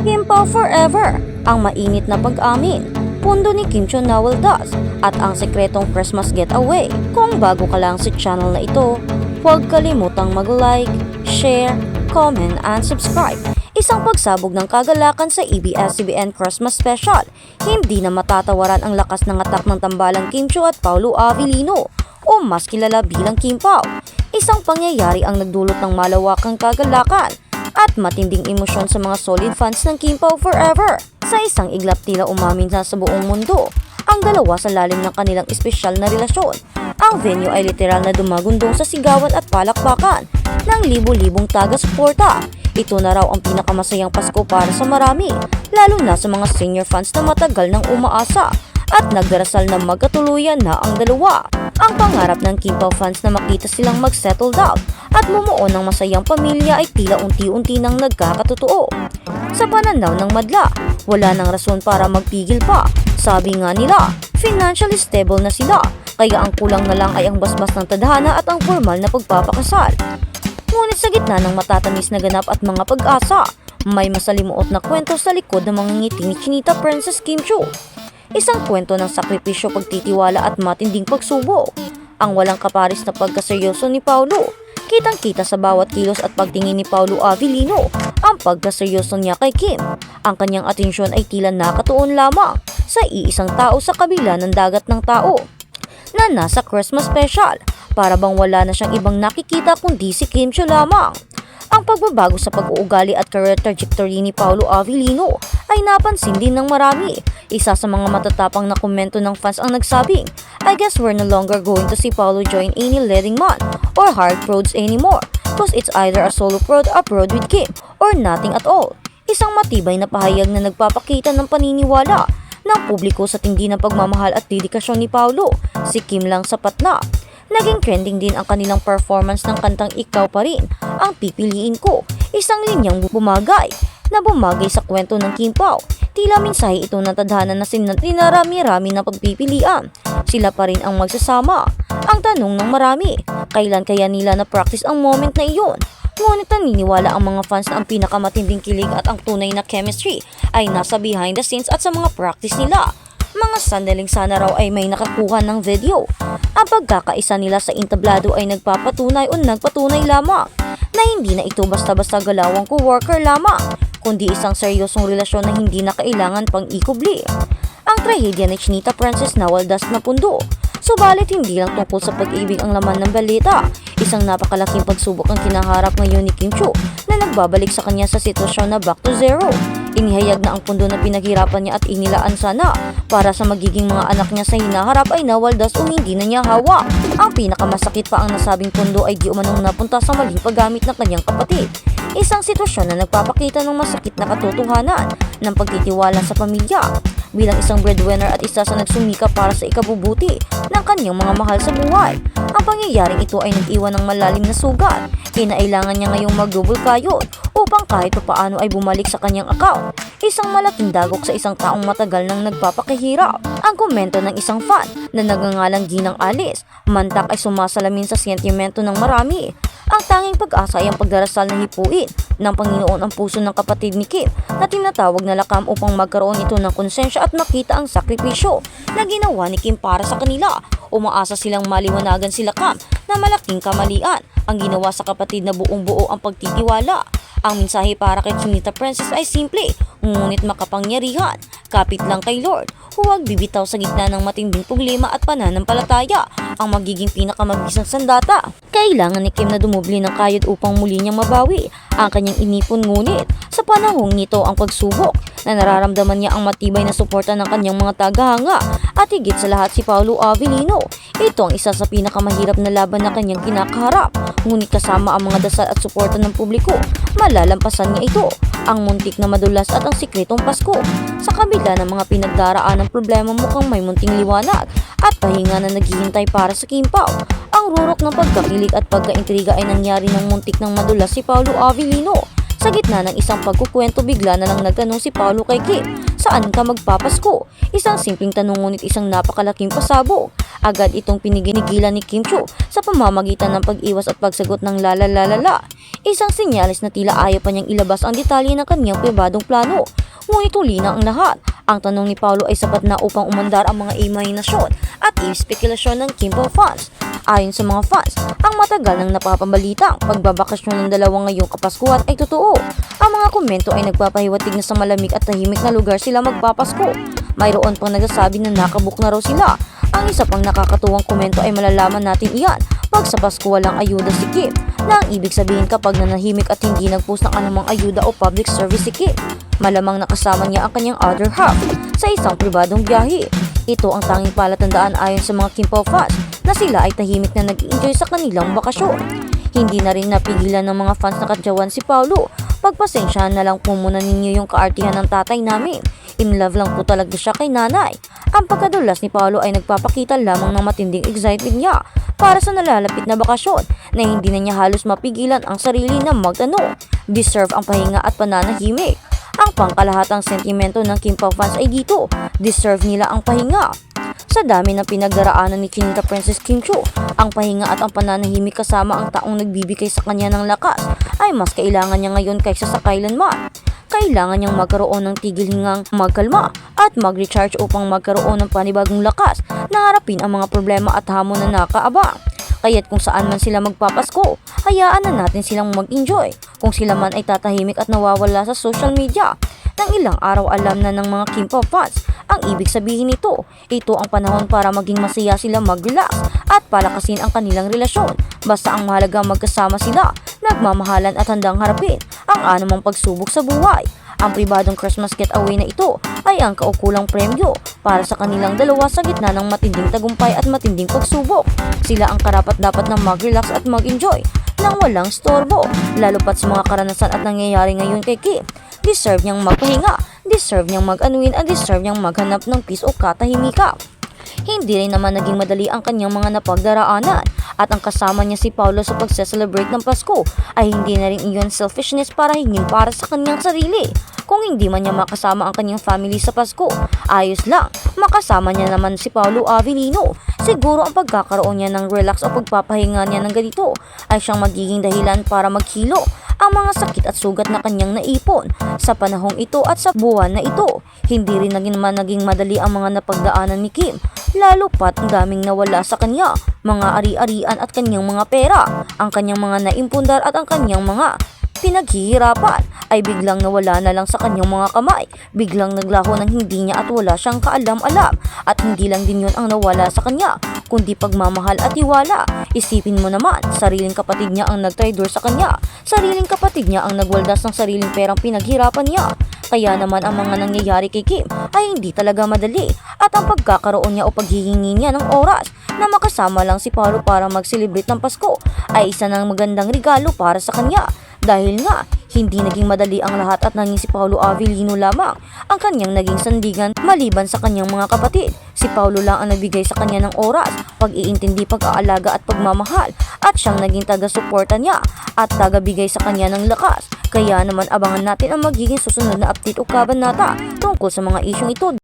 Kim Pao forever, ang mainit na pag-amin, pundo ni Kim Cho Nawaldas at ang sekretong Christmas getaway. Kung bago ka lang sa channel na ito, huwag kalimutang mag-like, share, comment, and subscribe. Isang pagsabog ng kagalakan sa ABS-CBN Christmas Special. Hindi na matatawaran ang lakas ng atak ng tambalang Kim Cho at Paolo Avellino o mas kilala bilang Kim Pao. Isang pangyayari ang nagdulot ng malawakang kagalakan at matinding emosyon sa mga solid fans ng Kim Pao forever. Sa isang iglap tila umamin na sa buong mundo ang dalawa sa lalim ng kanilang espesyal na relasyon. Ang venue ay literal na dumagundong sa sigawan at palakpakan ng libo-libong taga-suporta. Ito na raw ang pinakamasayang Pasko para sa marami, lalo na sa mga senior fans na matagal nang umaasa at nagdarasal na magkatuluyan na ang dalawa. Ang pangarap ng Kim Pao fans na makita silang mag-settle down at bumuo ng masayang pamilya ay tila unti-unti nang nagkakatotoo. Sa pananaw ng madla, wala nang rason para magpigil pa. Sabi nga nila, financially stable na sila, kaya ang kulang na lang ay ang basbas ng tadhana at ang formal na pagpapakasal. Ngunit sa gitna ng matatamis na ganap at mga pag-asa, may masalimuot na kwento sa likod ng mga ngiti ni Chinita Princess Kim Cho. Isang kwento ng sakripisyo, pagtitiwala at matinding pagsubok. Ang walang kaparis na pagkaseryoso ni Paolo. Kitang-kita sa bawat kilos at pagtingin ni Paolo Avellino ang pagkaseryoso niya kay Kim. Ang kanyang atensyon ay tila nakatuon lamang sa iisang tao sa kabila ng dagat ng tao na nasa Christmas Special. Para bang wala na siyang ibang nakikita kundi si Kim Cho lamang. Ang pagbabago sa pag-uugali at career trajectory ni Paolo Avellino ay napansin din ng marami. Isa sa mga matatapang na komento ng fans ang nagsabing, "I guess we're no longer going to see Paolo join any leading man or hard prods anymore, cause it's either a solo prod, a prod with Kim, or nothing at all." Isang matibay na pahayag na nagpapakita ng paniniwala ng publiko sa tindi ng pagmamahal at dedikasyon ni Paolo. Si Kim lang sapat na. Naging trending din ang kanilang performance ng kantang Ikaw Pa Rin Ang Pipiliin Ko, isang linyang bumagay sa kwento ng Kim Pao. Tila mensahe ito ng tadhana na sinarami-rami na pagpipilian. Sila pa rin ang magsasama. Ang tanong ng marami, kailan kaya nila na-practice ang moment na iyon? Ngunit naniniwala ang mga fans na ang pinakamatinding kilig at ang tunay na chemistry ay nasa behind the scenes at sa mga practice nila. Mga sandaling sana raw ay may nakakuha ng video. Ang pagkakaisa nila sa entablado ay nagpapatunay lamang na hindi na ito basta-basta galawang co-worker lamang, kundi isang seryosong relasyon na hindi na kailangan pang ikubli. Ang trahedya ni Chinita Princess Nawaldas na pundo. Subalit hindi lang tungkol sa pag-ibig ang laman ng balita. Isang napakalaking pagsubok ang kinaharap ngayon ni Kim Cho na nagbabalik sa kanya sa sitwasyon na back to zero. Inihayag na ang pundo na pinaghirapan niya at inilaan sana para sa magiging mga anak niya sa hinaharap ay nawaldas o hindi na niya hawak. Ang pinakamasakit pa ang nasabing pundo ay di umanong napunta sa maling paggamit ng kanyang kapatid. Isang sitwasyon na nagpapakita ng masakit na katotohanan ng pagtitiwala sa pamilya. Bilang isang breadwinner at isa sa nagsumika para sa ikabubuti ng kanyang mga mahal sa buhay, ang pangyayaring ito ay nag-iwan ng malalim na sugat. Kinailangan niya ngayong mag-double kayod upang kahit paano ay bumalik sa kanyang account. Isang malaking dagok sa isang taong matagal nang nagpapakahirap. Ang komento ng isang fan na nagngangalang Ginang Alice, mantak ay sumasalamin sa sentimento ng marami. Ang tanging pag-asa ay ang pagdarasal na hipuin ng Panginoon ang puso ng kapatid ni Kim na tinatawag na lakam upang magkaroon ito ng konsensya at makita ang sakripisyo na ginawa ni Kim para sa kanila. Umaasa silang maliwanagan sila Kam na malaking kamalian ang ginawa sa kapatid na buong-buo ang pagtitiwala. Ang mensahe para kay Chinita Princess ay simple, ngunit makapangyarihan. Kapit lang kay Lord, huwag bibitaw sa gitna ng matinding problema at pananampalataya ang magiging pinakamabisang sandata. Kailangan ni Kim na dumubli ng kayod upang muli niyang mabawi ang kanyang inipon, ngunit sa panahong nito ang pagsubok na nararamdaman niya ang matibay na suporta ng kanyang mga tagahanga at higit sa lahat si Paolo Avellino. Ito ang isa sa pinakamahirap na laban na kanyang kinakaharap, ngunit kasama ang mga dasal at suporta ng publiko, malalampasan niya ito. Ang muntik na madulas at ang sikretong Pasko. Sa kabila ng mga pinagdaraan ng problema, mukhang may munting liwanag at pahinga na naghihintay para sa Kim Pao. Ang rurok ng pagkakilig at pagkaintriga ay nangyari ng muntik ng madulas si Paolo Avellino. Sa gitna ng isang pagkukwento, bigla na lang nagtanong si Paolo kay Kim, saan ka magpapasko? Isang simpleng tanong ngunit isang napakalaking pasabog. Agad itong pinigilan ni Kim Chiu sa pamamagitan ng pag-iwas at pagsagot ng la. Isang sinyalis na tila ayaw pa niyang ilabas ang detalye ng kanyang pribadong plano. Ngunit huli na ang lahat. Ang tanong ni Paulo ay sapat na upang umandar ang mga imahinasyon at spekulasyon ng Kim Pao fans. Ayon sa mga fans, ang matagal nang napapabalitang pagbabakasyon ng dalawa ngayong Kapaskuhan ay totoo. Ang mga komento ay nagpapahiwatig na sa malamig at tahimik na lugar sila magpapasko. Mayroon pang nagsasabi na nakabook na raw sila. Ang isa pang nakakatuwang komento ay malalaman natin iyan pag sa Pasko walang ayuda si Kim, na ang ibig sabihin kapag nanahimik at hindi nagpost ng anumang ayuda o public service si Kim. Malamang nakasama niya ang kanyang other half sa isang pribadong biyahe. Ito ang tanging palatandaan ayon sa mga Kim Pao fans na sila ay tahimik na nag-enjoy sa kanilang bakasyon. Hindi na rin napigilan ng mga fans na kadyawan si Paulo. Pagpasensyahan na lang po muna ninyo yung kaartihan ng tatay namin. In love lang po talaga siya kay nanay. Ang pagkadulas ni Paulo ay nagpapakita lamang ng matinding excitement niya para sa nalalapit na bakasyon na hindi na niya halos mapigilan ang sarili na magtanong. Deserve ang pahinga at pananahimik. Ang pangkalahatang sentimento ng Kim Pao fans ay dito. Deserve nila ang pahinga. Sa dami ng pinagdaraanan ni Chinita Princess Kim Chiu, ang pahinga at ang pananahimik kasama ang taong nagbibigay sa kanya ng lakas ay mas kailangan niya ngayon kaysa sa kailanman. Kailangan niyang magkaroon ng tigil hingang magkalma at mag-recharge upang magkaroon ng panibagong lakas na harapin ang mga problema at hamon na nakaabang. Kaya't kung saan man sila magpapasko, hayaan na natin silang mag-enjoy. Kung sila man ay tatahimik at nawawala sa social media, ng ilang araw alam na ng mga Kim Pao fans ang ibig sabihin nito. Ito ang panahon para maging masaya sila, mag-relax at palakasin ang kanilang relasyon. Basta ang mahalaga magkasama sila, nagmamahalan at handang harapin ang anumang pagsubok sa buhay. Ang pribadong Christmas getaway na ito ay ang kaukulang premyo para sa kanilang dalawa sa gitna ng matinding tagumpay at matinding pagsubok. Sila ang karapat-dapat na mag-relax at mag-enjoy nang walang storbo, lalo pat sa mga karanasan at nangyayari ngayon kay Kim. Deserve niyang magpahinga, deserve niyang mag-unwind at deserve niyang maghanap ng peace o katahimikan. Hindi rin naman naging madali ang kanyang mga napagdaraanan at ang kasama niya si Paulo sa pagse-celebrate ng Pasko ay hindi na rin iyon selfishness para hingin para sa kanyang sarili. Kung hindi man niya makasama ang kanyang family sa Pasko, ayos lang, makasama niya naman si Paulo Avelino. Siguro ang pagkakaroon niya ng relax o pagpapahinga niya ng ganito ay siyang magiging dahilan para maghilo ang mga sakit at sugat na kanyang naipon sa panahong ito at sa buwan na ito. Hindi rin naging madali ang mga napagdaanan ni Kim, lalo pat ang daming nawala sa kanya, mga ari-arian at kanyang mga pera, ang kanyang mga naimpundar at ang kanyang mga pinaghihirapan ay biglang nawala na lang sa kanyang mga kamay. Biglang naglaho ng hindi niya at wala siyang kaalam-alam. At hindi lang din yun ang nawala sa kanya, kundi pagmamahal at tiwala. Isipin mo naman, sariling kapatid niya ang nagtraidor sa kanya. Sariling kapatid niya ang nagwaldas ng sariling perang pinaghirapan niya. Kaya naman ang mga nangyayari kay Kim ay hindi talaga madali. At ang pagkakaroon niya o paghihingi niya ng oras na makasama lang si Paulo para mag-celebrate ng Pasko ay isa ng magandang regalo para sa kanya. Dahil nga, hindi naging madali ang lahat at naging si Paulo Avelino lamang ang kanyang naging sandigan maliban sa kanyang mga kapatid. Si Paulo lang ang nagbigay sa kanya ng oras, pag-iintindi, pag-aalaga at pagmamahal at siyang naging taga-suporta niya at taga-bigay sa kanya ng lakas. Kaya naman abangan natin ang magiging susunod na update o kabanata tungkol sa mga isyong ito.